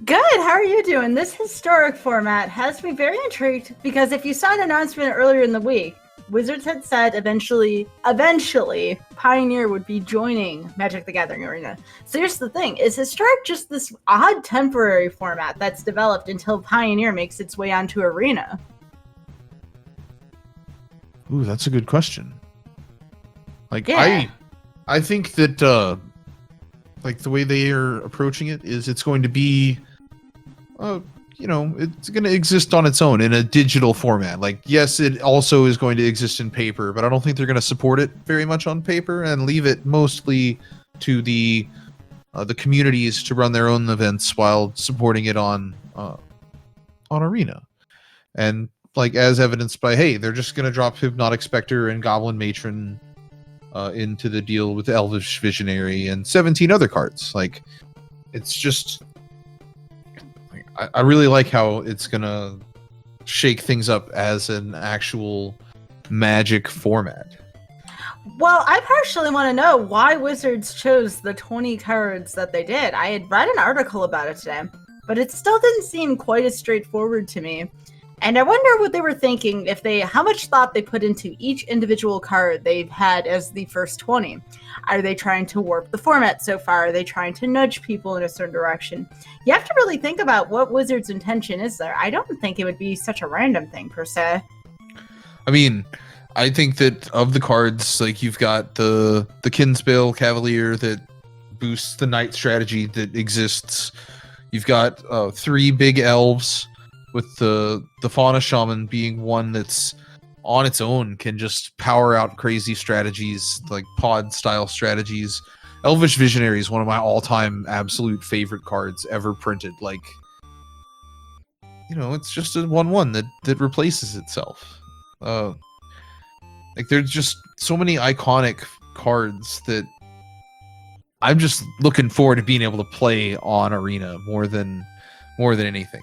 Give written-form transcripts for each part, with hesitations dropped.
Good. How are you doing? This historic format has me very intrigued because if you saw an announcement earlier in the week, Wizards had said eventually, Pioneer would be joining Magic the Gathering Arena. So here's the thing: is historic just this odd temporary format that's developed until Pioneer makes its way onto Arena? Ooh, that's a good question. Like, Yeah. I think that like the way they are approaching it is it's going to be it's going to exist on its own in a digital format. Like, yes, it also is going to exist in paper, but I don't think they're going to support it very much on paper and leave it mostly to the communities to run their own events while supporting it on Arena. And like, as evidenced by, hey, they're just going to drop Hypnotic Spectre and Goblin Matron into the deal with Elvish Visionary and 17 other cards. Like, it's just, I really like how it's gonna shake things up as an actual Magic format. Well, I partially want to know why Wizards chose the 20 cards that they did. I had read an article about it today, but it still didn't seem quite as straightforward to me. And I wonder what they were thinking, how much thought they put into each individual card they've had as the first 20. Are they trying to warp the format so far? Are they trying to nudge people in a certain direction? You have to really think about what Wizards' intention is there. I don't think it would be such a random thing, per se. I mean, I think that of the cards, like, you've got the Kinsbale Cavalier that boosts the Knight strategy that exists. You've got 3 big elves, with the Fauna Shaman being one that's on its own can just power out crazy strategies, like pod style strategies. Elvish Visionary is one of my all-time absolute favorite cards ever printed. Like, it's just a 1/1 that replaces itself. Like, there's just so many iconic cards that I'm just looking forward to being able to play on Arena more than anything.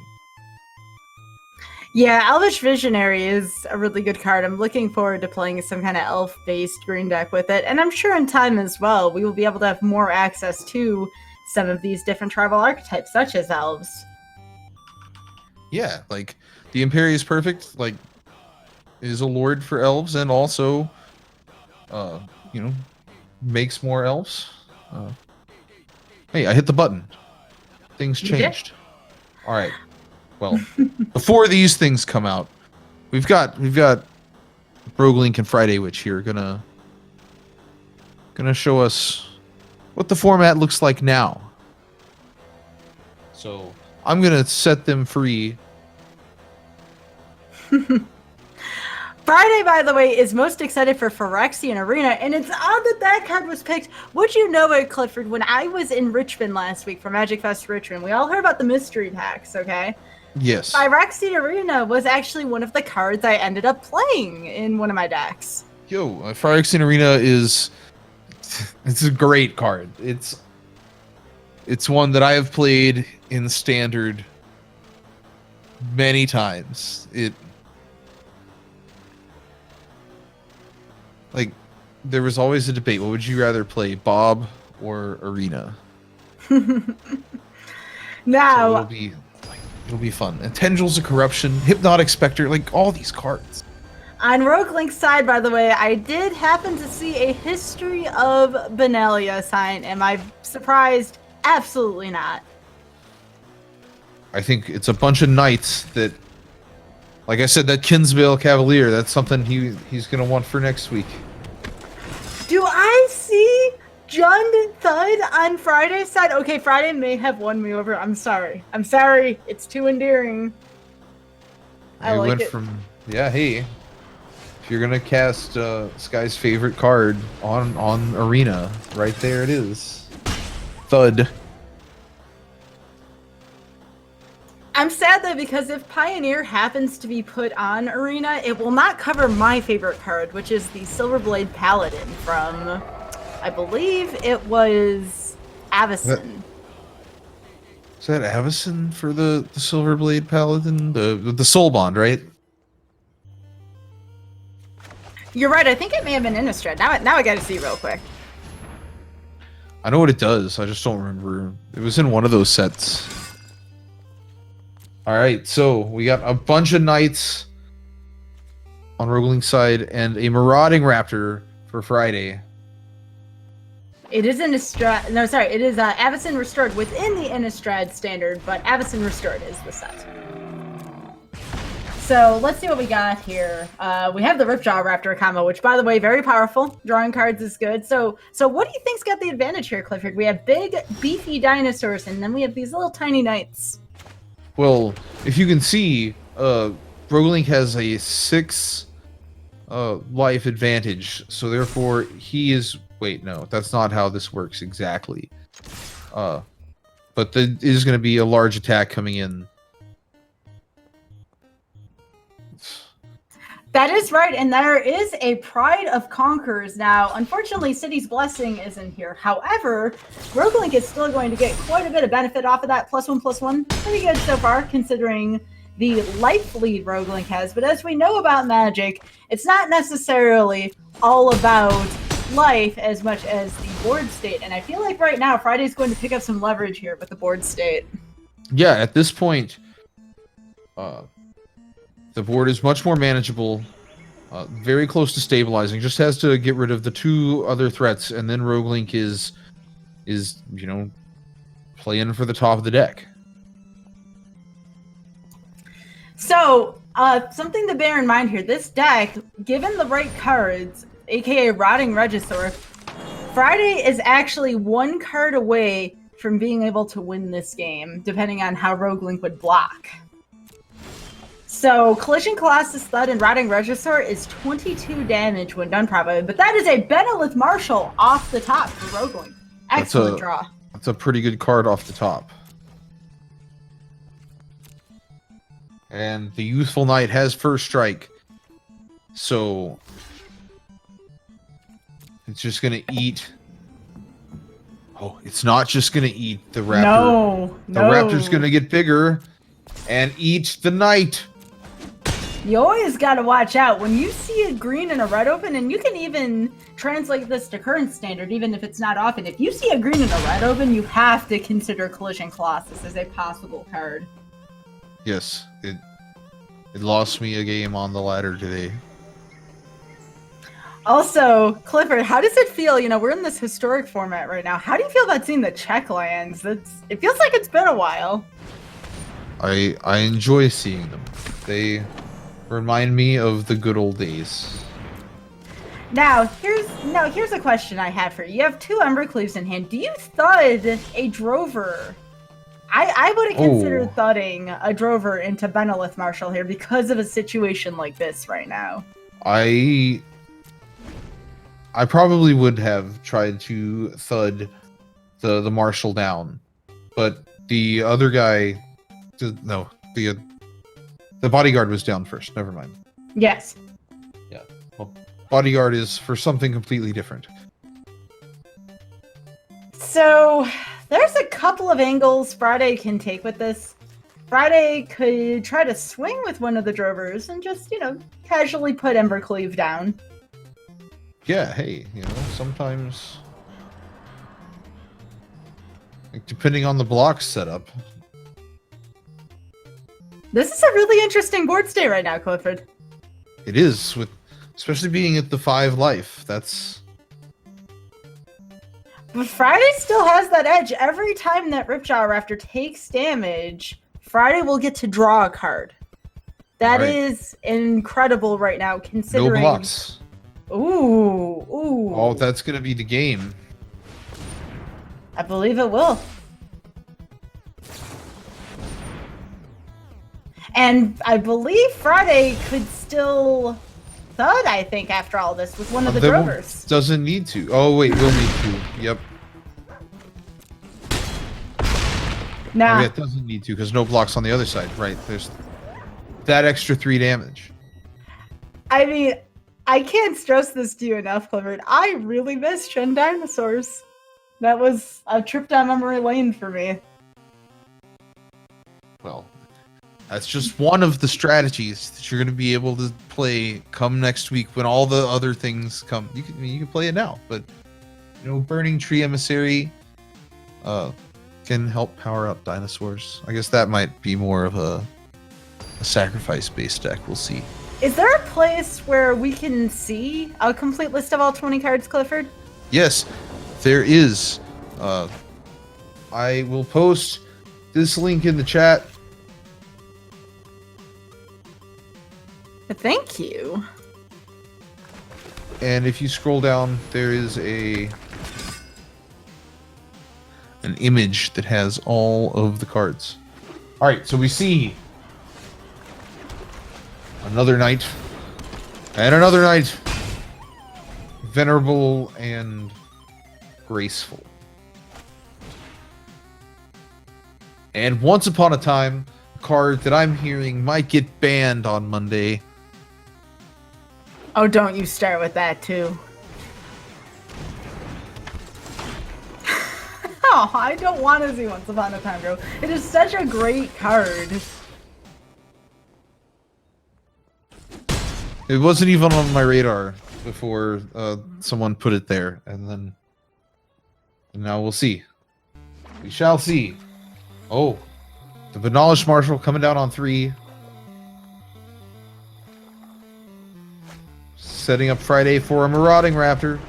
Yeah, Elvish Visionary is a really good card. I'm looking forward to playing some kind of elf-based green deck with it. And I'm sure in time as well, we will be able to have more access to some of these different tribal archetypes, such as elves. Yeah, like, the Imperius Perfect, like, is a lord for elves and also, makes more elves. Hey, I hit the button. Things changed. All right. Well, before these things come out, we've got Roguelink and Friday Witch here gonna show us what the format looks like now. So I'm gonna set them free. Friday, by the way, is most excited for Phyrexian Arena, and it's odd that card was picked. Would you know it, Clifford? When I was in Richmond last week for Magic Fest Richmond, we all heard about the mystery packs, okay? Yes. Phyrexian Arena was actually one of the cards I ended up playing in one of my decks. Phyrexian Arena it's a great card. It's one that I have played in Standard many times. There was always a debate. What would you rather play, Bob or Arena? Now, so it'll be fun. And Tendrils of Corruption, Hypnotic Spectre, like, all these cards. On Roguelink's side, by the way, I did happen to see a History of Benalia sign. Am I surprised? Absolutely not. I think it's a bunch of knights that, like I said, that Kinsbale Cavalier, that's something he's going to want for next week. Do I see Jund Thud on Friday's side? Okay, Friday may have won me over. I'm sorry. It's too endearing. I like went it. Hey, if you're gonna cast Sky's favorite card on Arena, right there it is. Thud. I'm sad though, because if Pioneer happens to be put on Arena, it will not cover my favorite card, which is the Silverblade Paladin from, I believe it was Avacyn. Is that Avacyn for the Silverblade Paladin? The Soul Bond, right? You're right, I think it may have been Innistrad. Now I gotta see real quick. I know what it does, I just don't remember. It was in one of those sets. All right, so we got a bunch of knights on Roguelink's side and a marauding raptor for Friday. It is Innistrad. No, sorry. It is Avacyn Restored within the Innistrad standard, but Avacyn Restored is the set. So let's see what we got here. We have the Ripjaw Raptor combo, which, by the way, very powerful. Drawing cards is good. So what do you think's got the advantage here, Clifford? We have big, beefy dinosaurs, and then we have these little tiny knights. Well, if you can see, Roguelink has a 6 life advantage, so therefore he is. Wait, no, that's not how this works exactly. But there is going to be a large attack coming in. That is right, and there is a Pride of Conquerors. Now, unfortunately, City's Blessing isn't here. However, Roguelink is still going to get quite a bit of benefit off of that +1/+1. Pretty good so far, considering the life lead Roguelink has. But as we know about Magic, it's not necessarily all about life as much as the board state. And I feel like right now, Friday's going to pick up some leverage here with the board state. Yeah, at this point, the board is much more manageable, very close to stabilizing. Just has to get rid of the 2 other threats, and then Roguelink is playing for the top of the deck. So, something to bear in mind here. This deck, given the right cards, aka Rotting Regisaur, Friday is actually 1 card away from being able to win this game, depending on how Roguelink would block. So, Collision Colossus Thud and Rotting Regisaur is 22 damage when done properly, but that is a Benelith Marshall off the top for Roguelink. Excellent draw. That's a pretty good card off the top. And the Youthful Knight has first strike. So it's just going to eat. Oh, it's not just going to eat the raptor. No. The raptor's going to get bigger and eat the knight. You always got to watch out when you see a green and a red open, and you can even translate this to current standard, even if it's not often. If you see a green and a red open, you have to consider Collision Colossus as a possible card. Yes, it lost me a game on the ladder today. Also, Clifford, how does it feel? We're in this historic format right now. How do you feel about seeing the check lands? It feels like it's been a while. I enjoy seeing them. They remind me of the good old days. Now, here's a question I had for you. You have 2 Embercleaves in hand. Do you thud a Drover? I would have considered thudding a Drover into Benelith Marshall here because of a situation like this right now. I probably would have tried to thud the Marshall down, but the other guy, the Bodyguard was down first. Never mind. Yes. Yeah. Well, Bodyguard is for something completely different. So there's a couple of angles Friday can take with this. Friday could try to swing with one of the Drovers and just, casually put Embercleave down. Yeah, hey, sometimes, depending on the block setup. This is a really interesting board state right now, Clifford. It is, especially being at the 5 life. But Friday still has that edge. Every time that Ripjaw Raptor takes damage, Friday will get to draw a card. That is incredible right now, considering... No blocks. Ooh. Oh, that's going to be the game. I believe it will. And I believe Friday could still thud, I think, after all this, with one of the Drovers. Doesn't need to. Oh, wait, will need to. Yep. Nah. Oh, yeah, it doesn't need to, because no blocks on the other side. Right, there's that extra 3 damage. I mean, I can't stress this to you enough, Clifford. I really miss Shen Dinosaurs. That was a trip down memory lane for me. Well, that's just one of the strategies that you're going to be able to play come next week when all the other things come. You can play it now, but Burning Tree Emissary, can help power up dinosaurs. I guess that might be more of a sacrifice-based deck. We'll see. Is there a place where we can see a complete list of all 20 cards, Clifford? Yes, there is. I will post this link in the chat. Thank you. And if you scroll down, there is an image that has all of the cards. All right, so we see another knight and another knight, venerable and graceful. And once upon a time, a card that I'm hearing might get banned on Monday. Oh, don't you start with that, too. Oh, I don't want to see Once Upon a Time, bro. It is such a great card. It wasn't even on my radar before someone put it there, and now we'll see. We shall see. Oh, the Benolosh Marshal coming down on 3. Setting up Friday for a Marauding Raptor.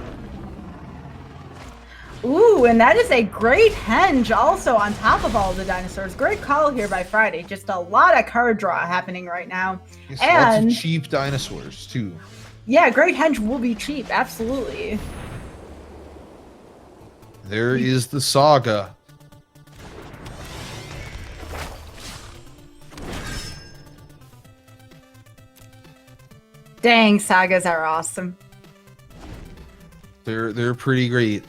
Ooh, and that is a great henge also on top of all the dinosaurs. Great call here by Friday. Just a lot of card draw happening right now. Yes, and lots of cheap dinosaurs, too. Yeah, great henge will be cheap, absolutely. There is the Saga. Dang, sagas are awesome. They're pretty great.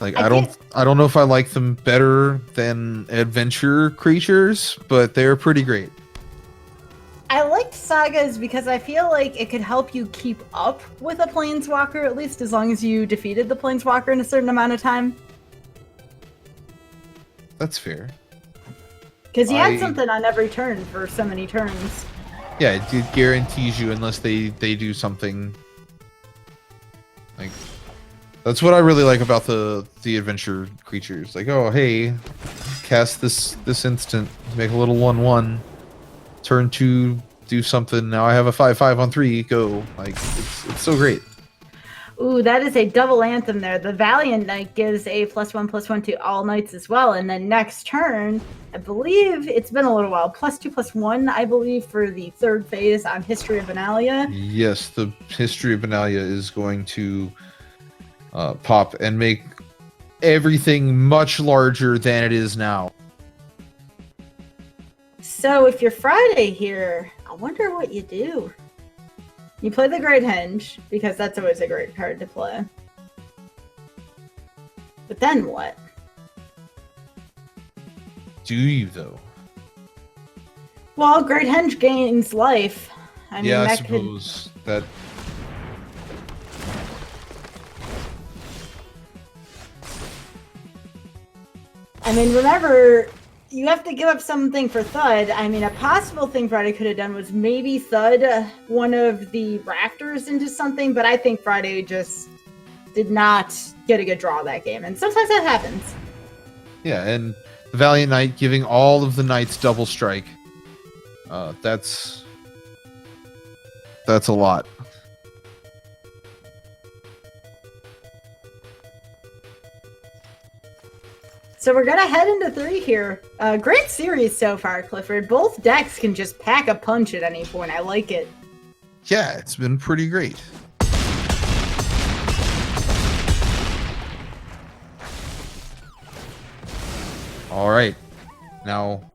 Like I don't know if I like them better than adventure creatures, but they're pretty great. I liked sagas because I feel like it could help you keep up with a planeswalker, at least as long as you defeated the planeswalker in a certain amount of time. That's fair. Because you had something on every turn for so many turns. Yeah, it guarantees you unless they do something. Like, that's what I really like about the adventure creatures. Like, oh hey, cast this instant, make a little 1/1. Turn 2, do something. Now I have a 5/5 on 3. Go. Like, it's so great. Ooh, that is a double anthem there. The Valiant Knight gives a +1/+1 to all knights as well. And then next turn, I believe it's been a little while. +2/+1, I believe, for the third phase on History of Benalia. Yes, the History of Benalia is going to pop and make everything much larger than it is now. So if you're Friday here, I wonder what you do. You play the Great Henge, because that's always a great card to play. But then what? Do you, though? Well, Great Henge gains life. I mean, yeah, I that suppose that... I mean, remember, you have to give up something for Thud. I mean, a possible thing Friday could have done was maybe Thud one of the rafters into something, but I think Friday just did not get a good draw that game, and sometimes that happens. Yeah, and the Valiant Knight giving all of the knights double strike. That's a lot. So we're gonna head into 3 here. Great series so far, Clifford. Both decks can just pack a punch at any point. I like it. Yeah, it's been pretty great. All right, now.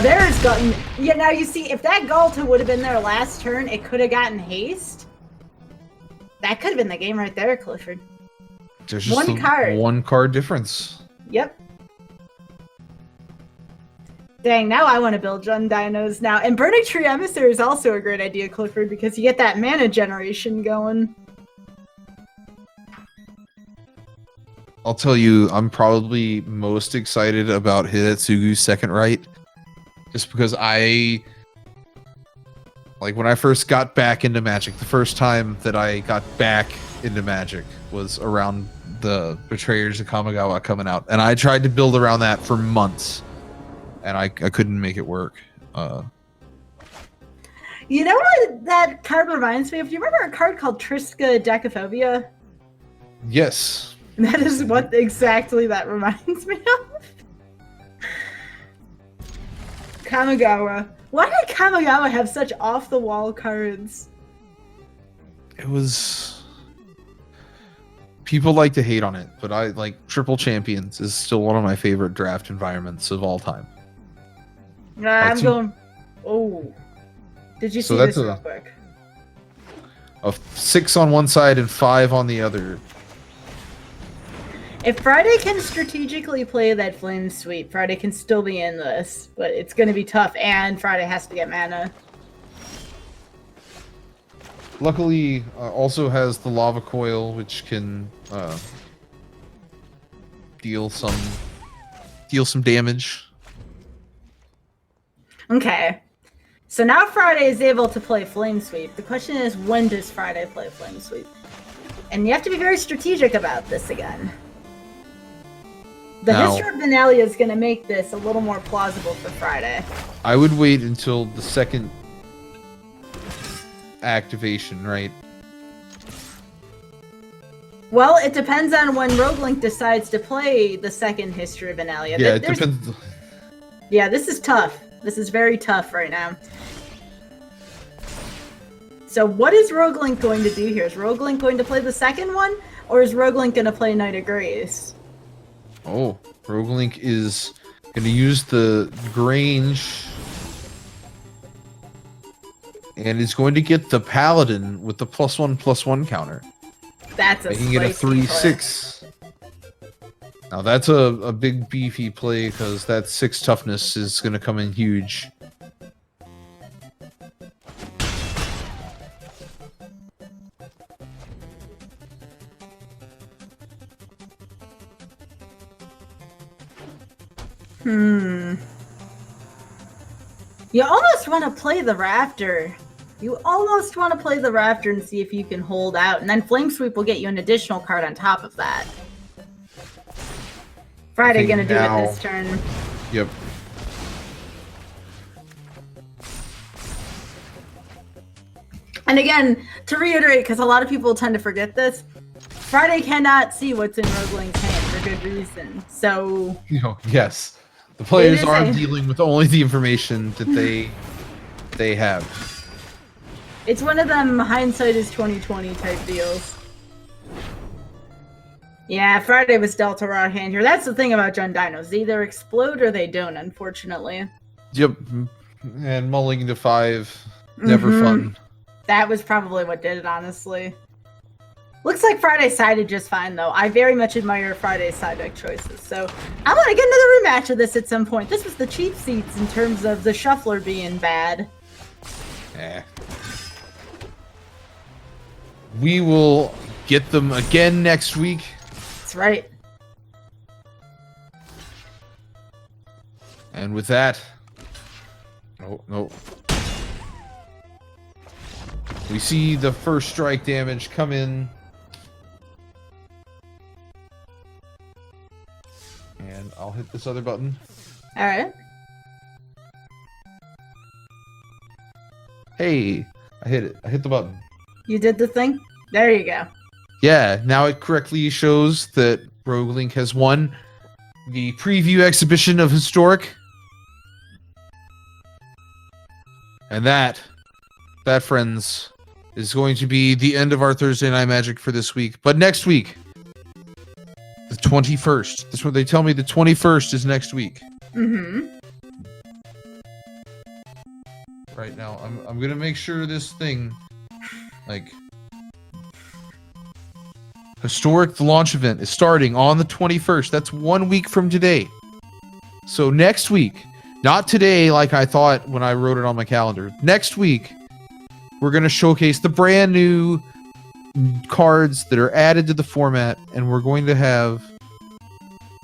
There's Galton. Yeah, now you see, if that Galta would have been there last turn, it could have gotten haste. That could have been the game right there, Clifford. There's just one card difference. Yep. Dang, now I want to build Jund Dinos now. And Burning Tree Emissary is also a great idea, Clifford, because you get that mana generation going. I'll tell you, I'm probably most excited about Hidetsugu's second right. Just because when I first got back into Magic, the first time that I got back into Magic was around the Betrayers of Kamigawa coming out, and I tried to build around that for months, and I couldn't make it work. You know what that card reminds me of? Do you remember a card called Triska Decaphobia? Yes. That is what exactly that reminds me of. Kamigawa. Why did Kamigawa have such off-the-wall cards? It was... People like to hate on it, but I like Triple Champions is still one of my favorite draft environments of all time. I'm going... Oh. Did you see this real quick? Of 6 on one side and 5 on the other. If Friday can strategically play that Flame Sweep, Friday can still be in this, but it's going to be tough, and Friday has to get mana. Luckily, also has the Lava Coil, which can deal some damage. Okay. So now Friday is able to play Flame Sweep. The question is, when does Friday play Flame Sweep? And you have to be very strategic about this again. The History of Benalia is going to make this a little more plausible for Friday. I would wait until the second activation, right? Well, it depends on when Roguelink decides to play the second History of Benalia. Yeah, it depends. Yeah, this is tough. This is very tough right now. So what is Roguelink going to do here? Is Roguelink going to play the second one? Or is Roguelink going to play Knight of Grace? Oh, Roguelink is going to use the Grange. And is going to get the Paladin with the +1/+1 counter. That's a making it a 3/6. Now that's a big beefy play because that 6 toughness is going to come in huge. You almost want to play the Raptor. You almost want to play the Raptor and see if you can hold out. And then Flame Sweep will get you an additional card on top of that. Friday gonna do it this turn. Yep. And again, to reiterate, because a lot of people tend to forget this, Friday cannot see what's in Roguelink's hand for good reason. So... yes. The players are dealing with only the information that they have. It's one of them hindsight is 20/20 type deals. Yeah, Friday was dealt a raw hand here. That's the thing about Jund Dinos. They either explode or they don't, unfortunately. Yep. And mulling to 5, never fun. That was probably what did it, honestly. Looks like Friday sided just fine, though. I very much admire Friday's side deck choices, so I want to get another rematch of this at some point. This was the cheap seats in terms of the shuffler being bad. We will get them again next week. That's right. And with that... No. We see the first strike damage come in. And I'll hit this other button. Alright. Hey, I hit it. I hit the button. You did the thing? There you go. Yeah, now it correctly shows that Roguelink has won the preview exhibition of Historic. And that, friends, is going to be the end of our Thursday Night Magic for this week. But next week, the 21st. That's what they tell me. The 21st is next week. Right now, I'm gonna make sure this thing, like, Historic, the launch event is starting on the 21st. That's 1 week from today. So next week, not today like I thought when I wrote it on my calendar. Next week, we're going to showcase the brand new cards that are added to the format, and we're going to have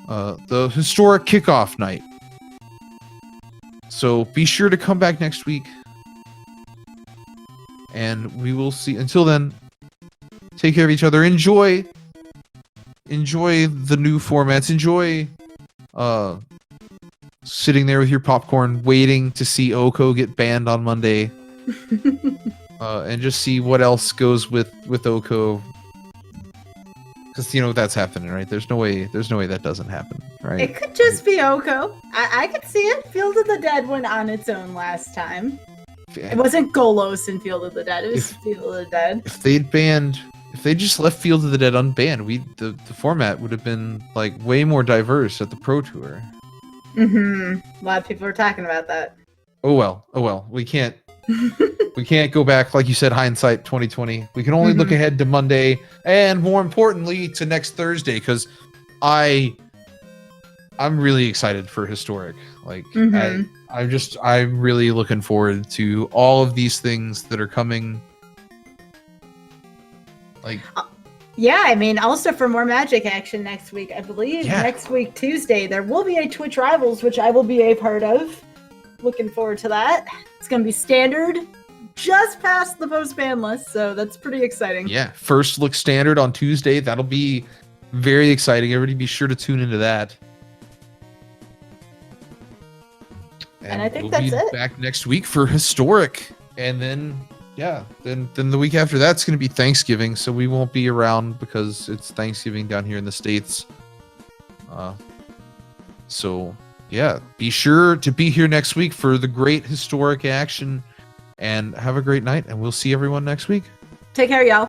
the Historic Kickoff Night. So be sure to come back next week, and we will see. Until then, take care of each other. Enjoy enjoy the new formats. Enjoy sitting there with your popcorn, waiting to see Oko get banned on Monday, and just see what else goes with Oko. Because that's happening, right? There's no way that doesn't happen, right? It could just be Oko. I could see it. Field of the Dead went on its own last time. It wasn't Golos in Field of the Dead. It was Field of the Dead. If they just left Field of the Dead unbanned, the format would have been like way more diverse at the Pro Tour. A lot of people are talking about that. Oh well. We can't go back, like you said, hindsight 2020. We can only look ahead to Monday, and more importantly to next Thursday, because I'm really excited for Historic. Like I'm really looking forward to all of these things that are coming. Like yeah, I mean, also for more Magic action next week, I believe next week Tuesday there will be a Twitch Rivals, which I will be a part of. Looking forward to that. It's gonna be standard, just past the post-ban list, so that's pretty exciting. Yeah, first look standard on Tuesday. That'll be very exciting. Everybody be sure to tune into that. And I think we'll that's be it. Back next week for Historic, and then then the week after that's going to be Thanksgiving, so we won't be around because it's Thanksgiving down here in the States. So yeah, be sure to be here next week for the great Historic action, and have a great night, and we'll see everyone next week. Take care, y'all.